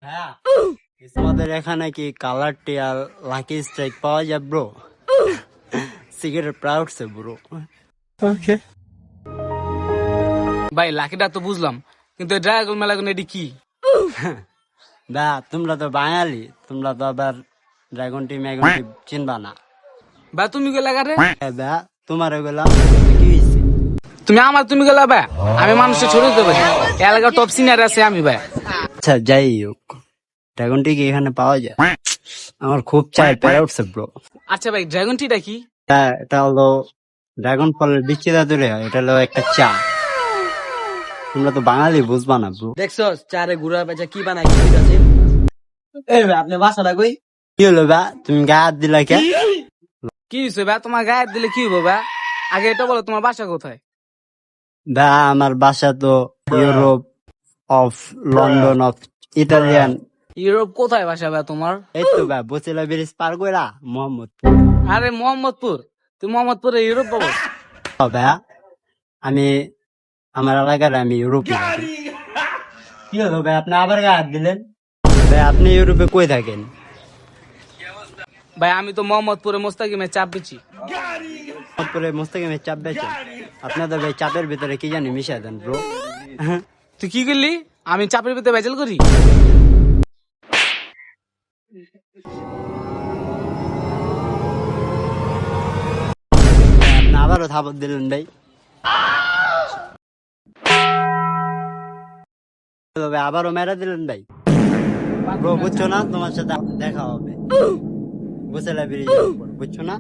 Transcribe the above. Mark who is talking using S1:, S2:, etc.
S1: হ্যাঁ, আমাদের এখানে কি কালার টিয়ার লাকি স্ট্রাইক পাওয়া যায় ব্রো? সিগারেট প্রাউড সে ব্রো। ওকে
S2: ভাই লাকিটা তো বুঝলাম, কিন্তু ড্রাগন মেলাগন এটি কি?
S1: দা, তোমরা তো বাঙালি, তোমরা তো আবার ড্রাগন টি ম্যাগন টি চিনবা না।
S2: ভাই তুমি গেলা গারে,
S1: দা, তোমার ওগুলা কি হয়েছে?
S2: তুমি গেলা ভাই, আমি মানুষের ছোট দিতে পারি, এলাকার টপ সিনিয়র আছে আমি ভাই।
S1: আচ্ছা যাই হোক, ড্রাগন টি কি এখানে পাওয়া যায়? আমার খুব চাই পেরে উঠছে ব্রো।
S2: আচ্ছা ভাই ড্রাগন টিটা কি?
S1: এটা হলো ড্রাগন ফলের বিচিটা তৈরি হয়, এটা হলো একটা চা। তোমরা তো বাঙালি, বুঝবা না ব্রো।
S3: দেখছো চারে ঘুরা পেঁচা কি বানাই কি আছে? এই ভাই আপনি বাসাটা কই?
S1: কি হলো বা, তুমি গায়ে হাত দিলা কে?
S2: কি হয়েছে ভাই, তোমার গায়ে দিলে কি হবো ভাই? আগে এটা বলো তোমার বাসা কোথায়?
S1: বা আমার বাসা তো Europe of London of Italian.
S2: Europe কোথায় বাসা ভাই তোমার?
S1: এই তো বা বসিলা ব্রিজ পার কইরা মোহাম্মদপুর।
S2: আরে মোহাম্মদপুর, তুমি মোহাম্মদপুরে ইউরোপ পাবো?
S1: ভাইয়া, আমি আমার এলাকার আমি ইউরোপে থাকি। কি হলো ভাই, আপনি আবার গায়ে হাত দিলেন? ভাই আপনি ইউরোপে কই থাকেন?
S2: ভাই আমি তো মোহাম্মদপুরে মোস্তাকিমে চাপ দিচ্ছি।
S1: মোহাম্মদপুরে মোস্তাকিমের চাপ বেচেন? আপনাদের ভাই চাপের ভিতরে কি জানি মিশাই দেন ব্রো।
S2: তুই কি করলি? আমি চাপের ভিতরে ভেজাল করি?
S1: আপনি আবারও থাপড় দিলেন ভাই। ভাই আবারও মেরা দিলেন ভাই। ব্রো বুঝছো না, তোমার সাথে দেখা হবে বসেলা ব্রিজের উপর, বুঝছো না?